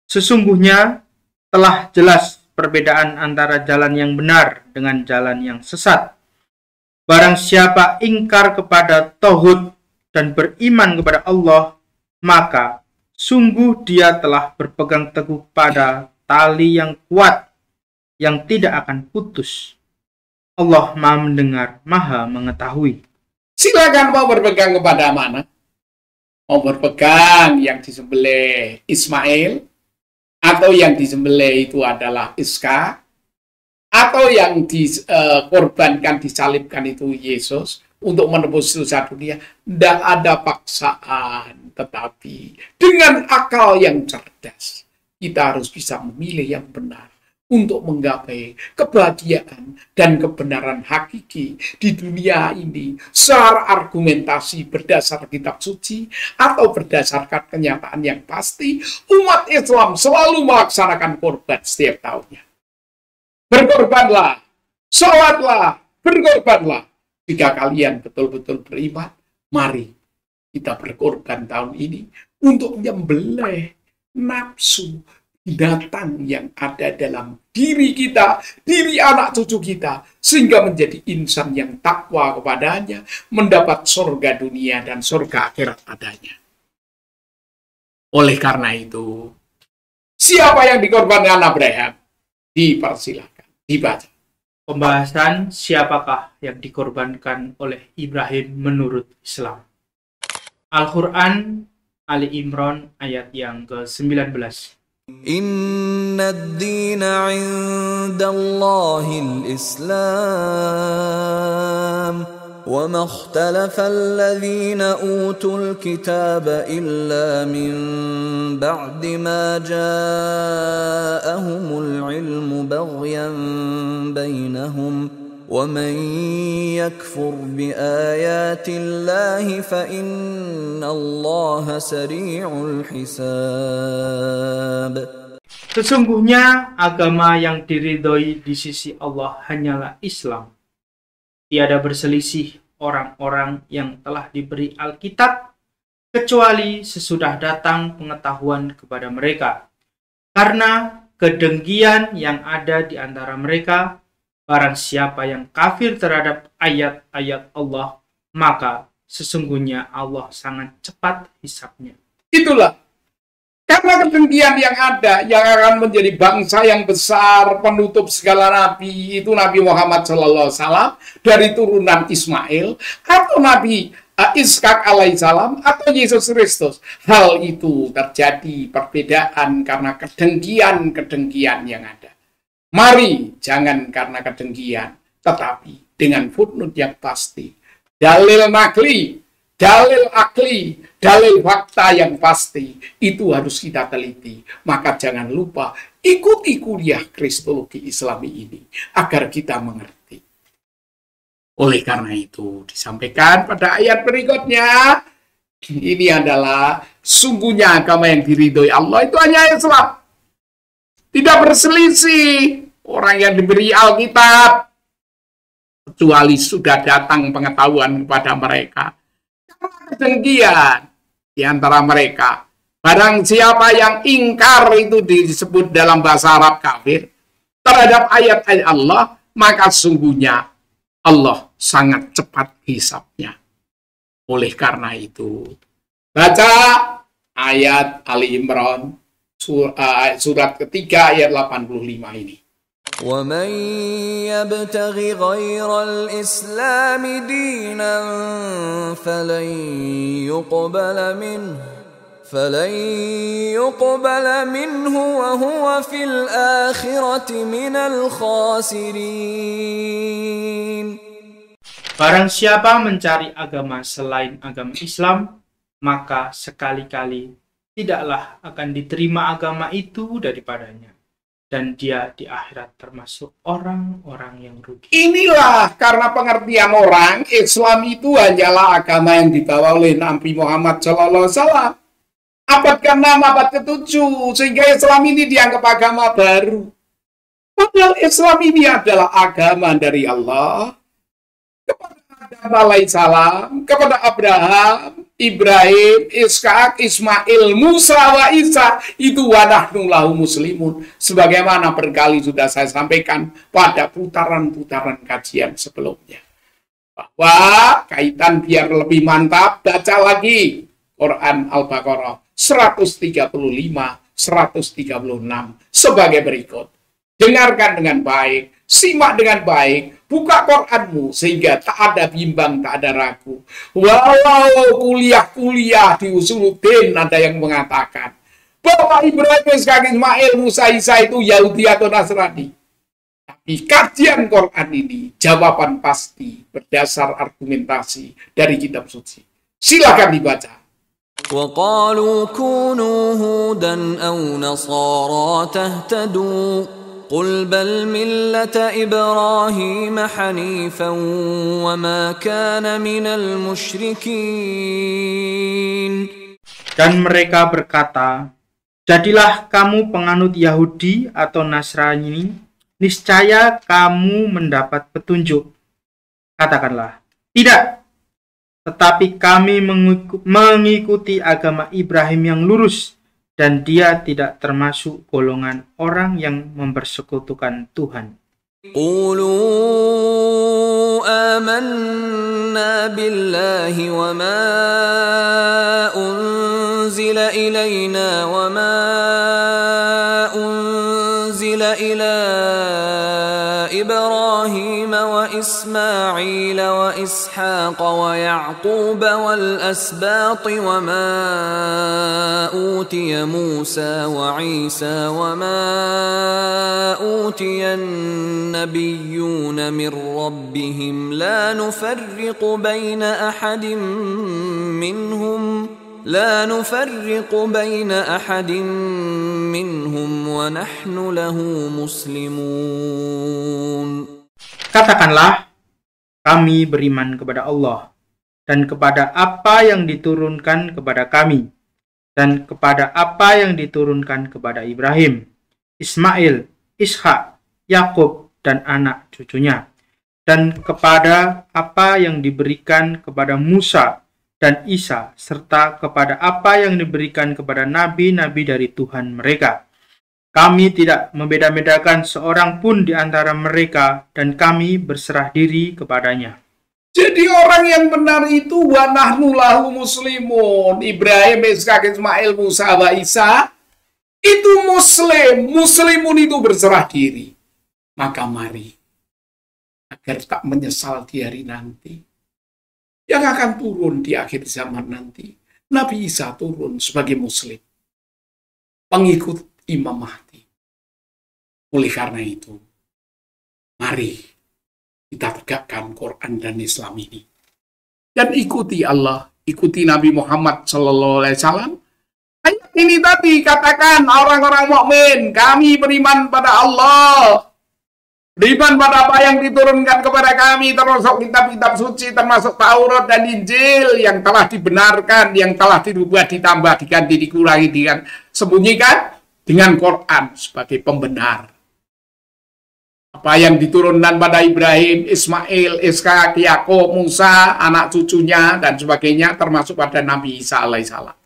S1: Sesungguhnya telah jelas perbedaan antara jalan yang benar dengan jalan yang sesat. Barang siapa ingkar kepada tauhid dan beriman kepada Allah, maka sungguh dia telah berpegang teguh pada tali yang kuat yang tidak akan putus. Allah Maha mendengar, Maha mengetahui.
S2: Silakan mau berpegang kepada mana? Mau berpegang yang disembelih Ismail, atau yang disembelih itu adalah Ishak, atau yang dikorbankan, disalibkan itu Yesus untuk menebus dosa dunia. Tidak ada paksaan, tetapi dengan akal yang cerdas kita harus bisa memilih yang benar untuk menggapai kebahagiaan dan kebenaran hakiki di dunia ini secara argumentasi berdasar kitab suci atau berdasarkan kenyataan yang pasti. Umat Islam selalu melaksanakan korban setiap tahunnya. Berkorbanlah, sholatlah, berkorbanlah. Jika kalian betul-betul beriman, mari kita berkorban tahun ini untuk menyembelih nafsu binatang yang ada dalam diri kita, diri anak cucu kita, sehingga menjadi insan yang takwa kepadanya, mendapat surga dunia dan surga akhirat padanya. Oleh karena itu, siapa yang dikorbankan Abraham? Dipersilahkan, dibaca.
S1: Pembahasan siapakah yang dikorbankan oleh Ibrahim menurut Islam. Al-Quran Ali Imran ayat yang ke-19.
S3: Inna ad-dina 'indallahil Islam وما اختلف الذين أوتوا الكتاب إلا من بعد ما جاءهم العلم بغيا بينهم ومن يكفر بآيات الله فإن الله سريع الحساب.
S1: Sesungguhnya agama yang diridhoi di sisi Allah hanyalah Islam. Tiada berselisih orang-orang yang telah diberi Alkitab, kecuali sesudah datang pengetahuan kepada mereka. Karena kedengkian yang ada di antara mereka, barang siapa yang kafir terhadap ayat-ayat Allah, maka sesungguhnya Allah sangat cepat hisabnya.
S2: Itulah. Karena kedengkian yang ada, yang akan menjadi bangsa yang besar, penutup segala nabi, itu Nabi Muhammad SAW dari turunan Ismail, atau Nabi Ishak alaihissalam, atau Yesus Kristus. Hal itu terjadi perbedaan karena kedengkian yang ada. Mari, jangan karena kedengkian, tetapi dengan footnote yang pasti. Dalil nakli, dalil akli, dalil fakta yang pasti, itu harus kita teliti. Maka jangan lupa ikuti kuliah Kristologi Islami ini, agar kita mengerti. Oleh karena itu, disampaikan pada ayat berikutnya, ini adalah sungguhnya agama yang diridhoi Allah itu hanya Islam. Tidak berselisih orang yang diberi Alkitab, kecuali sudah datang pengetahuan kepada mereka. Kedengkian di antara mereka. Barang siapa yang ingkar, itu disebut dalam bahasa Arab kafir, terhadap ayat-ayat Allah, maka sungguhnya Allah sangat cepat hisabnya. Oleh karena itu, baca ayat Ali Imran, surat ketiga ayat 85 ini.
S3: وَمَنْ يَبْتَغِ غَيْرَ الْإِسْلَامِ دِينًا فَلَنْ يُقْبَلَ مِنْهُ وَهُوَ فِي الْآخِرَةِ مِنَ الْخَاسِرِينَ.
S1: Barang siapa mencari agama selain agama Islam, maka sekali-kali tidaklah akan diterima agama itu daripadanya. Dan dia di akhirat termasuk orang-orang yang rugi.
S2: Inilah karena pengertian orang, Islam itu hanyalah agama yang dibawa oleh Nabi Muhammad SAW. Abad ke-6, abad ke-7, sehingga Islam ini dianggap agama baru. Padahal Islam ini adalah agama dari Allah kepada Adam alaihissalam, kepada Abraham, Ibrahim, Ishak, Ismail, Musa, wa Isa, itu wa nahnu lahu muslimun. Sebagaimana berkali sudah saya sampaikan pada putaran-putaran kajian sebelumnya. Bahwa kaitan biar lebih mantap, baca lagi Quran Al-Baqarah 135, 136 sebagai berikut. Dengarkan dengan baik, simak dengan baik, buka Quranmu sehingga tak ada bimbang, tak ada ragu. Walau kuliah-kuliah di Usuluddin ada yang mengatakan bahwa Ibrahim, Ishak, Ismail, Musa, Isa itu Yahudi atau Nasrani. Tapi kajian Quran ini jawaban pasti berdasar argumentasi dari kitab suci. Silakan dibaca.
S3: وَقَالُوا كُونُوا هُودًا أَوْ نَصَارَىٰ تَهْتَدُوا قُلْ بَلْ مِلَّةَ إِبْرَاهِيمَ حَنِيفًا وَمَا كَانَ مِنَ الْمُشْرِكِينَ.
S1: Dan mereka berkata, jadilah kamu penganut Yahudi atau Nasrani, niscaya kamu mendapat petunjuk. Katakanlah, tidak, tetapi kami mengikuti agama Ibrahim yang lurus, dan dia tidak termasuk golongan orang yang mempersekutukan Tuhan.
S3: قُولُوا آمَنَّا بِاللَّهِ وَمَا أُنزِلَ إِلَيْنَا وَمَا أُنزِلَ إِلَى إِبْرَاهِيمَ وَإِسْحَاقَ وإسماعيل وإسحاق ويعقوب والأسباط وما أوتي موسى وعيسى وما أوتي النبيون من ربهم لا نفرق بين أحد منهم ونحن له مسلمون.
S1: Katakanlah, kami beriman kepada Allah dan kepada apa yang diturunkan kepada kami dan kepada apa yang diturunkan kepada Ibrahim, Ismail, Ishak, Yakub dan anak cucunya, dan kepada apa yang diberikan kepada Musa dan Isa, serta kepada apa yang diberikan kepada nabi-nabi dari Tuhan mereka. Kami tidak membeda-bedakan seorang pun di antara mereka, dan kami berserah diri kepadanya.
S2: Jadi orang yang benar itu wa nahnu lahu muslimun. Ibrahim, Ishak, Ismail, Musa, wa Isa itu muslim. Muslimun itu berserah diri. Maka mari, agar tak menyesal di hari nanti, yang akan turun di akhir zaman nanti, Nabi Isa turun sebagai muslim, pengikut Imam Mahdi. Oleh karena itu, mari kita tegakkan Quran dan Islam ini. Dan ikuti Allah, ikuti Nabi Muhammad SAW. Ayat ini tadi katakan orang-orang mukmin, kami beriman pada Allah, beriman pada apa yang diturunkan kepada kami, termasuk kitab-kitab suci, termasuk Taurat dan Injil yang telah dibenarkan, yang telah dirubah, ditambah, diganti, dikurangi, disembunyikan dengan Quran sebagai pembenar. Apa yang diturunkan pada Ibrahim, Ismail, Ishak, Yakub, Musa, anak cucunya, dan sebagainya, termasuk pada Nabi Isa alaihissalam.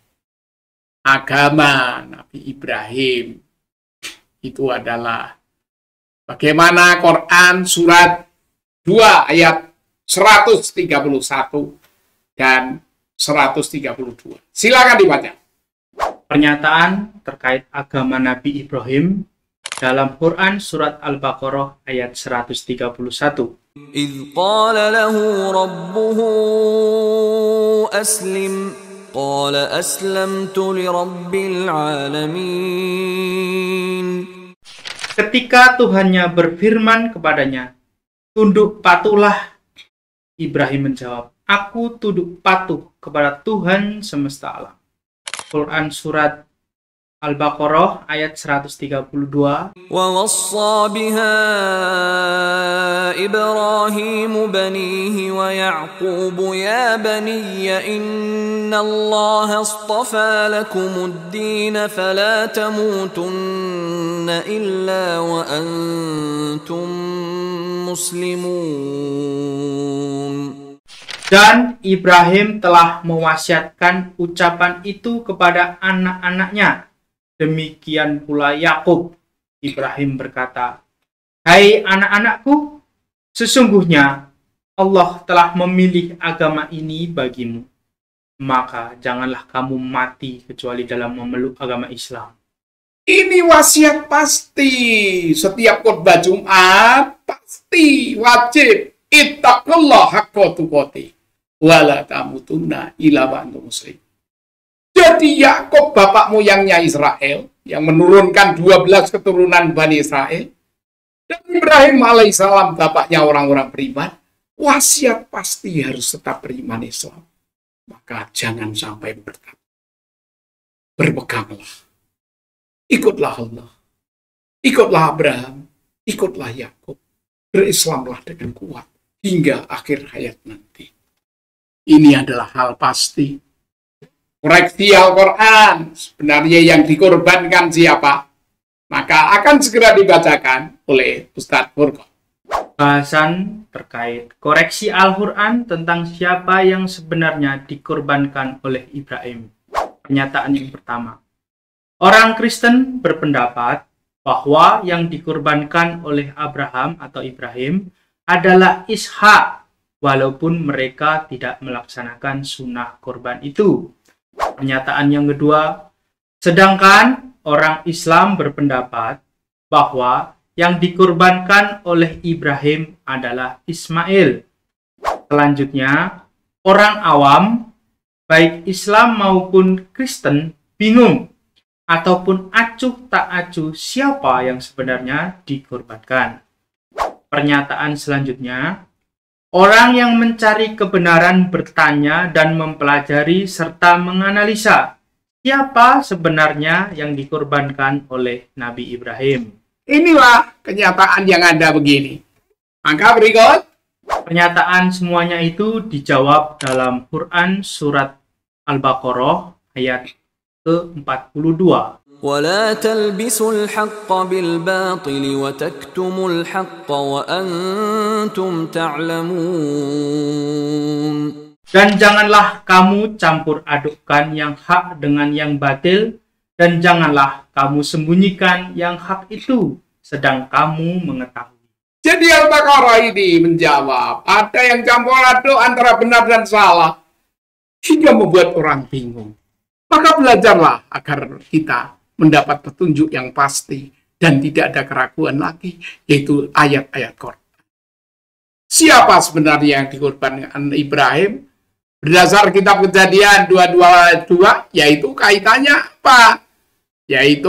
S2: Agama Nabi Ibrahim itu adalah bagaimana Quran surat 2 ayat 131 dan 132. Silakan dibaca.
S1: Pernyataan terkait agama Nabi Ibrahim dalam Quran surat Al-Baqarah ayat 131.
S3: إذ قال له ربه أسلم قال أسلمت لرب العالمين.
S1: Ketika Tuhannya berfirman kepadanya, tunduk patuhlah, Ibrahim menjawab, aku tunduk patuh kepada Tuhan semesta alam. Quran surat Al-Baqarah ayat 132.
S3: ووصى بها إبراهيم بنيه ويعقوب يا بني إن الله اصطفى لكم الدين فلا تموتن إلا وأنتم مسلمون.
S1: Dan Ibrahim telah mewasiatkan ucapan itu kepada anak-anaknya. Demikian pula Yakub. Ibrahim berkata, hai anak-anakku, sesungguhnya Allah telah memilih agama ini bagimu. Maka janganlah kamu mati kecuali dalam memeluk agama Islam.
S2: Ini wasiat pasti. Setiap khutbah Jumat pasti wajib. Ittaqullah haqqa tuqatih wala tamutunna illa wa antum muslimun. Jadi Yakub bapak moyangnya Israel yang menurunkan 12 keturunan Bani Israel, dan Ibrahim alaihissalam bapaknya orang-orang beriman, wasiat pasti harus tetap beriman Islam. Maka jangan sampai murtad. Berpeganglah. Ikutlah Allah. Ikutlah Abraham. Ikutlah Yakub. Berislamlah dengan kuat hingga akhir hayat nanti. Ini adalah hal pasti. Koreksi Al-Quran, sebenarnya yang dikorbankan siapa? Maka akan segera dibacakan oleh Ustadz Furqan.
S1: Bahasan terkait koreksi Al-Quran tentang siapa yang sebenarnya dikorbankan oleh Ibrahim. Pernyataan yang pertama. Orang Kristen berpendapat bahwa yang dikorbankan oleh Abraham atau Ibrahim adalah Ishak, walaupun mereka tidak melaksanakan sunnah korban itu. Pernyataan yang kedua, sedangkan orang Islam berpendapat bahwa yang dikorbankan oleh Ibrahim adalah Ismail. Selanjutnya, orang awam, baik Islam maupun Kristen, bingung ataupun acuh tak acuh siapa yang sebenarnya dikorbankan. Pernyataan selanjutnya, orang yang mencari kebenaran bertanya dan mempelajari serta menganalisa siapa sebenarnya yang dikorbankan oleh Nabi Ibrahim.
S2: Inilah kenyataan yang ada begini. Maka berikut.
S1: Pernyataan semuanya itu dijawab dalam Quran surat Al-Baqarah ayat ke-42.
S3: ولا تلبسوا الحق بالباطل وتكتموا الحق وأنتم تعلمون.
S1: Dan janganlah kamu campur adukkan yang hak dengan yang batil, dan janganlah kamu sembunyikan yang hak itu, sedang kamu mengetahui.
S2: Jadi Al-Baqarah ini menjawab, ada yang campur aduk antara benar dan salah, hingga membuat orang bingung. Maka belajarlah agar kita mendapat petunjuk yang pasti dan tidak ada keraguan lagi, yaitu ayat-ayat Quran. Siapa sebenarnya yang dikorbankan Ibrahim? Berdasar kitab Kejadian 22, yaitu kaitannya apa? Yaitu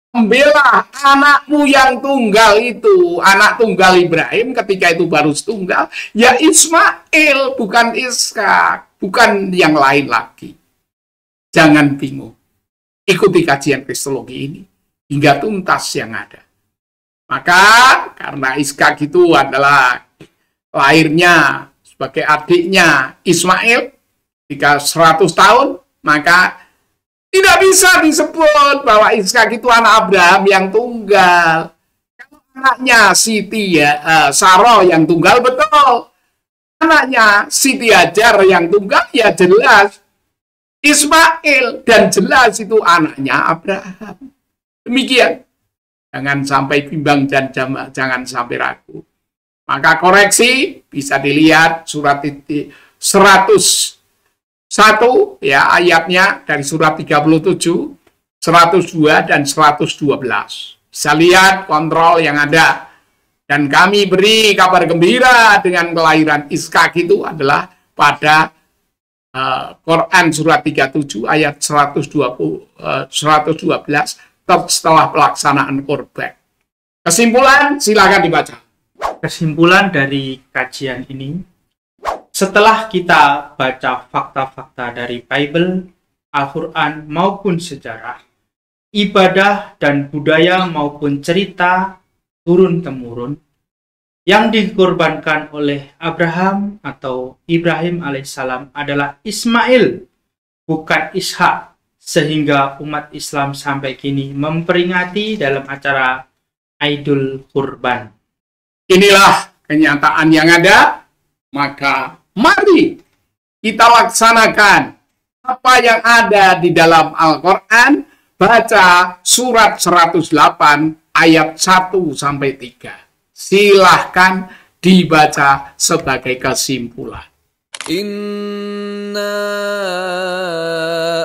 S2: membela anakmu yang tunggal itu. Anak tunggal Ibrahim ketika itu baru setunggal, ya Ismail, bukan Ishak, bukan yang lain lagi. Jangan bingung. Ikuti kajian kristologi ini hingga tuntas yang ada. Maka karena Ishak itu adalah lahirnya sebagai adiknya Ismail ketika 100 tahun, maka tidak bisa disebut bahwa Ishak itu anak Abraham yang tunggal. Kalau anaknya Siti Sarah yang tunggal, betul. Anaknya Siti Hajar yang tunggal, ya jelas Ismail, dan jelas itu anaknya Abraham. Demikian. Jangan sampai bimbang dan jangan sampai ragu. Maka koreksi bisa dilihat surat 101 ya ayatnya dari surat 37, 102 dan 112. Bisa lihat kontrol yang ada. Dan kami beri kabar gembira dengan kelahiran Ishak itu adalah pada Quran surat 37 ayat 112 setelah pelaksanaan korban. Kesimpulan silakan dibaca.
S1: Kesimpulan dari kajian ini, setelah kita baca fakta-fakta dari Bible, Al-Quran maupun sejarah, ibadah dan budaya maupun cerita turun-temurun, yang dikorbankan oleh Abraham atau Ibrahim alaihissalam adalah Ismail, bukan Ishak, sehingga umat Islam sampai kini memperingati dalam acara Idul Kurban.
S2: Inilah kenyataan yang ada, maka mari kita laksanakan apa yang ada di dalam Al-Quran. Baca surat 108 ayat 1-3. Silahkan dibaca sebagai kesimpulan.
S3: Inna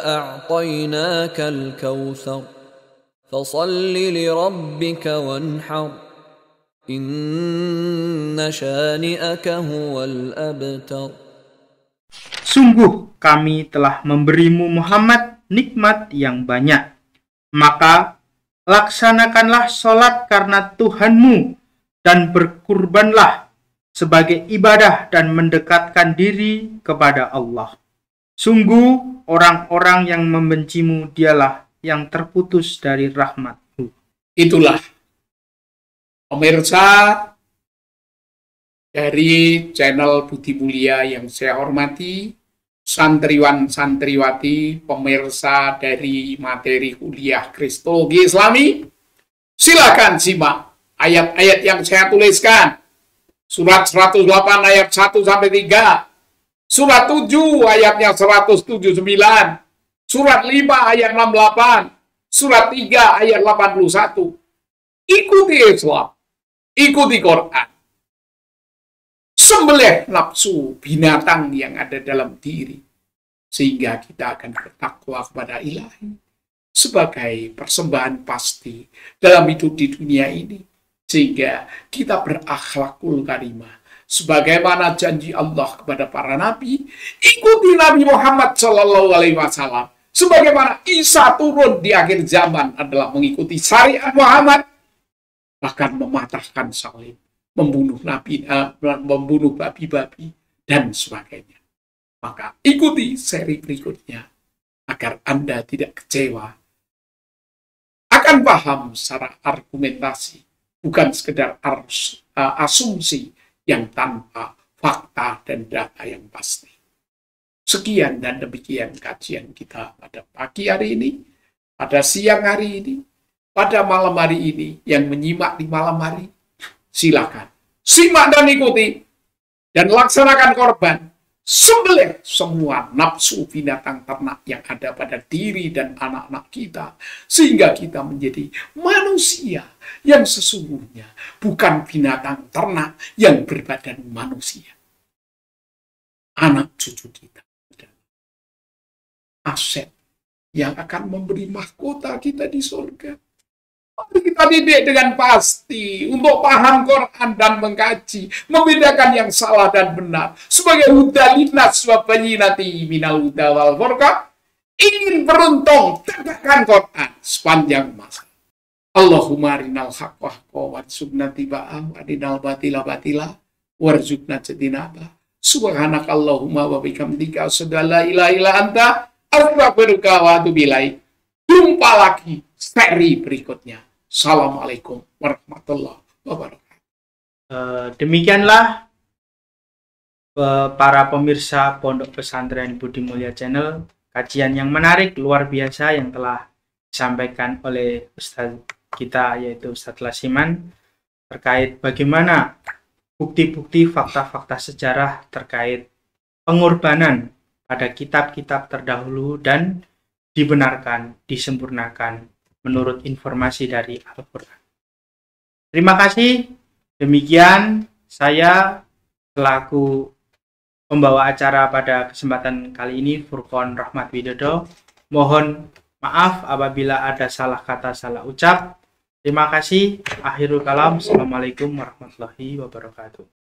S3: a'tainakal kautsar fasalli li rabbika wanhar inna syani'aka huwal abtar.
S1: Sungguh kami telah memberimu Muhammad nikmat yang banyak, maka laksanakanlah sholat karena Tuhanmu dan berkurbanlah sebagai ibadah dan mendekatkan diri kepada Allah. Sungguh orang-orang yang membencimu dialah yang terputus dari rahmat-Mu.
S2: Itulah pemirsa dari channel Budi Mulia yang saya hormati, santriwan santriwati, pemirsa dari materi kuliah Kristologi Islami. Silakan simak ayat-ayat yang saya tuliskan. Surat 108 ayat 1-3. Surat 7 ayatnya 179. Surat 5 ayat 68. Surat 3 ayat 81. Ikuti Islam. Ikuti Quran. Sembelih nafsu binatang yang ada dalam diri. Sehingga kita akan bertakwa kepada Ilahi. sebagai persembahan pasti dalam hidup di dunia ini, sehingga kita berakhlakul karimah sebagaimana janji Allah kepada para nabi. Ikuti Nabi Muhammad Shallallahu Alaihi Wasallam, sebagaimana Isa turun di akhir zaman adalah mengikuti syariat Muhammad, bahkan mematahkan salib, membunuh babi-babi dan sebagainya. Maka ikuti seri berikutnya agar Anda tidak kecewa, akan paham secara argumentasi, bukan sekedar asumsi yang tanpa fakta dan data yang pasti. Sekian dan demikian kajian kita pada pagi hari ini, pada siang hari ini, pada malam hari ini. Yang menyimak di malam hari, silakan simak dan ikuti dan laksanakan korban. Sembelih semua nafsu binatang ternak yang ada pada diri dan anak-anak kita, sehingga kita menjadi manusia yang sesungguhnya, bukan binatang ternak yang berbadan manusia. Anak cucu kita adalah aset yang akan memberi mahkota kita di surga. Mari kita didik dengan pasti untuk paham Quran dan mengkaji, membedakan yang salah dan benar sebagai huda linnas wa bayyinati minal huda wal furqan. Ingin beruntung, tegakkan Quran sepanjang masa. Allahumma arinal haqqa haqqa warzuqna tiba'ah wa arinal batila batila warzuqna ijtinabah. Subhanakallahumma wa bihamdika asyhadu an la ilaha illa anta astaghfiruka wa atubu ilaik. Jumpa lagi seri berikutnya. Assalamualaikum warahmatullahi wabarakatuh.
S1: Demikianlah para pemirsa Pondok Pesantren Budi Mulya Channel, kajian yang menarik luar biasa yang telah disampaikan oleh Ustadz kita, yaitu Ustadz Lasiman, terkait bagaimana bukti-bukti fakta-fakta sejarah terkait pengorbanan pada kitab-kitab terdahulu dan dibenarkan, disempurnakan menurut informasi dari Al-Quran. Terima kasih. Demikian saya selaku pembawa acara pada kesempatan kali ini, Furqon Rahmat Widodo. Mohon maaf apabila ada salah kata, salah ucap. Terima kasih. Akhirul kalam. Assalamualaikum warahmatullahi wabarakatuh.